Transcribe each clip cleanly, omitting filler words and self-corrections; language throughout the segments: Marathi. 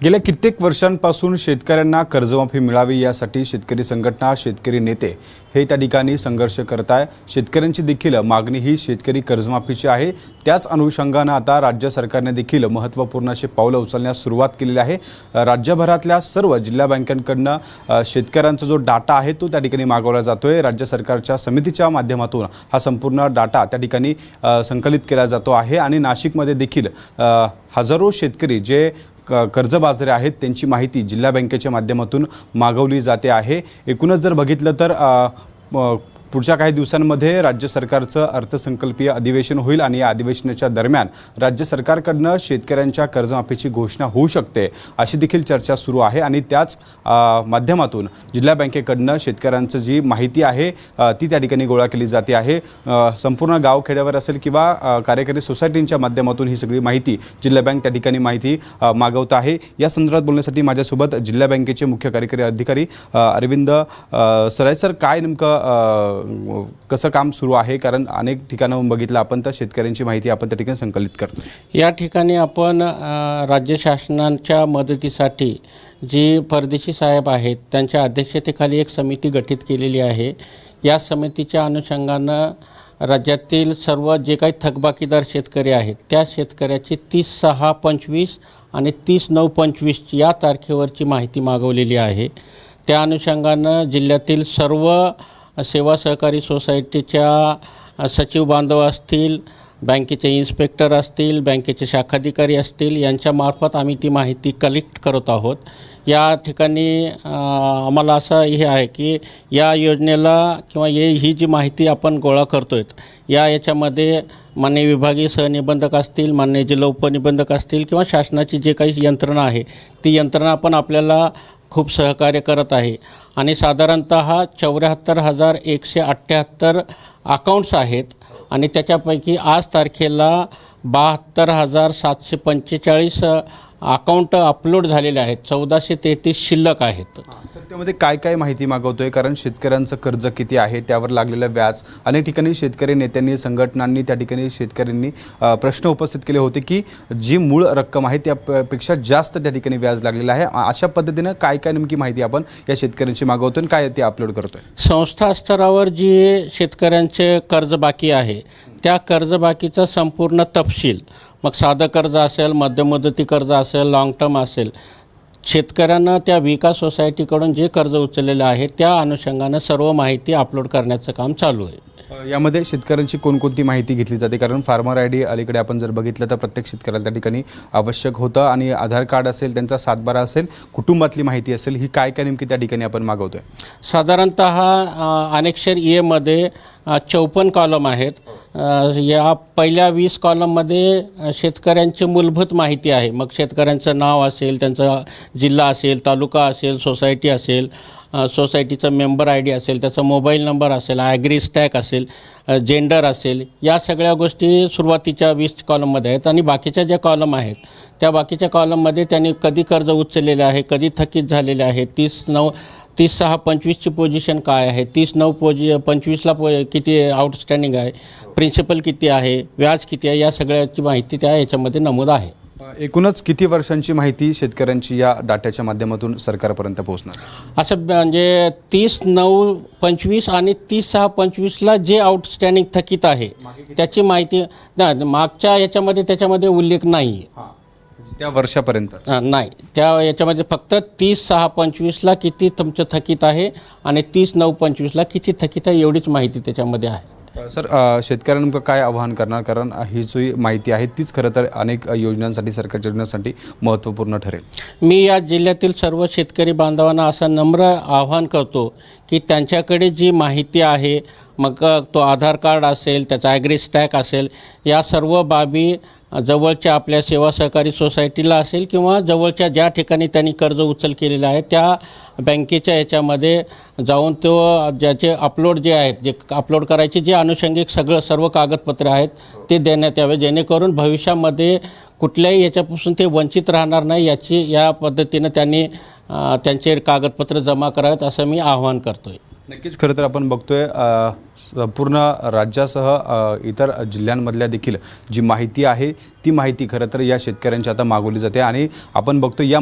गेल्या कित्येक वर्षांपासून शेतकऱ्यांना कर्जमाफी मिळावी यासाठी शेतकरी संघटना, शेतकरी नेते हे त्या ठिकाणी संघर्ष करत आहे। शेतकऱ्यांची देखील मागणी ही शेतकरी कर्जमाफीची आहे। त्याच अनुषंगाने आता राज्य सरकारने देखील महत्त्वपूर्ण असे पावलं उचलण्यास सुरुवात केलेली आहे। राज्यभरातल्या सर्व जिल्हा बँकांकडून शेतकऱ्यांचा जो डाटा आहे तो त्या ठिकाणी मागवला जातोय। राज्य सरकारच्या समितीच्या माध्यमातून हा संपूर्ण डाटा त्या ठिकाणी संकलित केला जातो आहे आणि नाशिकमध्ये देखील हजारो शेतकरी जे कर्जबाजारी आहेत त्यांची माहिती जिल्हा बँकेच्या माध्यमातून मागवली जाते आहे। एकूणच जर बघितलं तर पुढच्या काही दिवसांमध्ये राज्य सरकारचं अर्थसंकल्पीय अधिवेशन होईल आणि या अधिवेशनाच्या दरम्यान राज्य सरकारकडून शेतकऱ्यांच्या कर्जमाफीची घोषणा होऊ शकते अशी देखील चर्चा सुरू आहे आणि त्याच माध्यमातून जिल्हा बँकेकडून शेतकऱ्यांची जी माहिती आहे ती त्या ठिकाणी गोळा केली जाते आहे। संपूर्ण गावखेड्यावर असेल किंवा कार्यकारी सोसायटींच्या माध्यमातून ही सगळी माहिती जिल्हा बँक त्या ठिकाणी माहिती मागवत आहे। या संदर्भात बोलण्यासाठी माझ्यासोबत जिल्हा बँकेचे मुख्य कार्यकारी अधिकारी अरविंद सराय सर, काय नेमकं कसं काम सुरू आहे? कारण अनेक ठिकाणाहून बघितलं आपण तर शेतकऱ्यांची माहिती आपण त्या ठिकाणी संकलित करतो। या ठिकाणी आपण राज्य शासनाच्या मदतीसाठी जी परदेशी साहेब आहेत त्यांच्या अध्यक्षतेखाली एक समिती गठीत केलेली आहे। या समितीच्या अनुषंगानं राज्यातील सर्व जे काही थकबाकीदार शेतकरी आहेत त्या शेतकऱ्याची 30/6/25 आणि 30/9/25 या तारखेवरची माहिती मागवलेली आहे। त्या अनुषंगानं जिल्ह्यातील सर्व सेवा सहकारी सोसायटीच्या सचिव बांधव असतील, बँकेचे इन्स्पेक्टर असतील, बँकेचे शाखाधिकारी असतील यांच्यामार्फत आम्ही ती माहिती कलेक्ट करत आहोत। या ठिकाणी आम्हाला असं हे आहे की या योजनेला किंवा ही जी माहिती आपण गोळा करतोय याच्यामध्ये मान्य विभागीय सहनिबंधक असतील, मान्य जिल्हा उपनिबंधक असतील किंवा शासनाची जे काही यंत्रणा आहे ती यंत्रणा पण आपल्याला खूप सहकार्य करत आहे आणि साधारणतः 74,178 अकाउंट्स आहेत आणि त्याच्यापैकी आज तारखेला 72,745 अकाउंट अपलोड झालेले आहेत, 1433 शिल्लक आहेत। सर, त्यामध्ये काय काय माहिती मागवतोय? कारण शेतकऱ्यांचं कर्ज किती आहे, त्यावर लागलेलं व्याज, अनेक ठिकाणी शेतकरी नेत्यांनी, संघटनांनी त्या ठिकाणी शेतकऱ्यांनी प्रश्न उपस्थित केले होते की जी मूळ रक्कम आहे त्यापेक्षा जास्त त्या ठिकाणी व्याज लागलेलं आहे। अशा पद्धतीनं काय काय नेमकी माहिती आपण या शेतकऱ्यांची मागवतोय आणि काय ते अपलोड करतोय? संस्था स्तरावर जी शेतकऱ्यांचे कर्ज बाकी आहे त्या कर्जबाकीचा संपूर्ण तपशील, मग साधं कर्ज असेल, मध्यम मुदती कर्ज असेल, लॉंग टर्म असेल, शेतकऱ्यांना त्या विकास सोसायटीकडून जे कर्ज उचललेलं आहे त्या अनुषंगानं सर्व माहिती अपलोड करण्याचं काम चालू आहे। यामध्ये शेतकऱ्यांची कोणकोणती माहिती घेतली जाते? कारण फार्मर आय डी अलीकडे आपण जर बघितलं तर प्रत्येक शेतकऱ्याला त्या ठिकाणी आवश्यक होतं आणि आधार कार्ड असेल, त्यांचा सातबारा असेल, कुटुंबातली माहिती असेल, ही काय काय नेमकी त्या ठिकाणी आपण मागवतोय? साधारणतः अनेक्षर मध्ये 54 कॉलम आहेत। या पहिल्या 20 कॉलममध्ये शेतकऱ्यांची मूलभूत माहिती आहे। मग शेतकऱ्यांचं नाव असेल, त्यांचा जिल्हा असेल, तालुका असेल, सोसायटी असेल, सोसायटीचं मेंबर आय डी असेल, त्याचा मोबाईल नंबर असेल, ॲग्री स्टॅक असेल, जेंडर असेल, या सगळ्या गोष्टी सुरुवातीच्या 20 कॉलममध्ये आहेत आणि बाकीच्या ज्या कॉलम आहेत त्या बाकीच्या कॉलममध्ये त्यांनी कधी कर्ज उचललेले आहे, कधी थकीत झालेले आहे, 30/6/25ची पोझिशन काय आहे, 30/9/25ला किती आउटस्टँडिंग आहे, प्रिन्सिपल किती आहे, व्याज किती आहे, या सगळ्याची माहिती त्या याच्यामध्ये नमूद आहे। एकूणच किती वर्षांची माहिती शेतकऱ्यांची या डाट्याच्या माध्यमातून सरकारपर्यंत पोहोचणार? असं म्हणजे 30/9/25 आणि 30/6/25ला जे आउटस्टँडिंग थकीत आहे त्याची माहिती मागच्या याच्यामध्ये त्याच्यामध्ये उल्लेख नाही आहे। त्या वर्षापर्यंत नाही, त्या याच्यामध्ये फक्त 30/6/25ला किती तुमचं थकीत आहे आणि 30/9/25ला किती थकीत आहे एवढीच माहिती त्याच्यामध्ये आहे। सर, शेतकऱ्यांना काय आवाहन करणार? कारण ही जी माहिती आहे तीच खरं तर अनेक योजनांसाठी, सरकारच्या योजनांसाठी महत्त्वपूर्ण ठरेल। मी या जिल्ह्यातील सर्व शेतकरी बांधवांना असं नम्र आवाहन करतो की त्यांच्याकडे जी माहिती आहे, मग तो आधार कार्ड असेल, त्याचा ॲग्री स्टॅक असेल, या सर्व बाबी जवळच्या आपल्या सेवा सहकारी सोसायटीला असेल किंवा जवळच्या ज्या ठिकाणी त्यांनी कर्ज उचल केलेलं आहे त्या बँकेच्या याच्यामध्ये जाऊन तो ज्याचे अपलोड जे आहेत, जे अपलोड करायचे जे अनुषंगिक सर्व कागदपत्रे आहेत ते देण्यात यावे, जेणेकरून भविष्यामध्ये कुठल्याही याच्यापासून ते वंचित राहणार नाही या पद्धतीनं त्यांनी त्यांचे कागदपत्र जमा करावेत असं मी आवाहन करतो आहे। नक्कीच खरं तर आपण बघतोय पूर्ण राज्यासह इतर जिल्ह्यांमधल्या देखील जी माहिती आहे ती ती माहिती खरं तर या शेतकऱ्यांची आता मागवली जाते आणि आपण बघतो या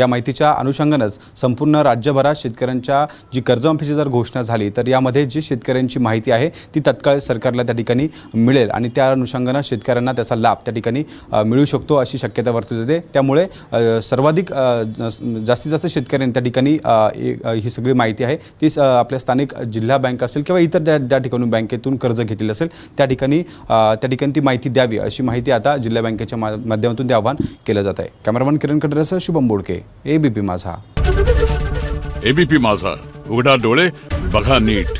माहितीच्या अनुषंगानंच संपूर्ण राज्यभरात शेतकऱ्यांच्या जी कर्जमाफीची जर घोषणा झाली तर यामध्ये जी शेतकऱ्यांची माहिती आहे ती तत्काळ सरकारला त्या ठिकाणी मिळेल आणि त्या अनुषंगानं शेतकऱ्यांना त्याचा लाभ त्या ठिकाणी मिळू शकतो अशी शक्यता वर्तवली जाते। त्यामुळे सर्वाधिक जास्तीत जास्त शेतकऱ्यांनी त्या ठिकाणी ही सगळी माहिती आहे ती आपल्या स्थानिक जिल्हा बँक असेल किंवा इतर ज्या ठिकाणी बँकेतून कर्ज घेतलेलं असेल त्या ठिकाणी ती माहिती द्यावी अशी माहिती आता जिल्हा बँकेच्या माध्यमातून ते आवाहन केलं जात आहे। कॅमेरामन किरण कटरेसह शुभम बोडके, एबीपी माझा। एबीपी माझा, उघडा डोळे बघा नीट।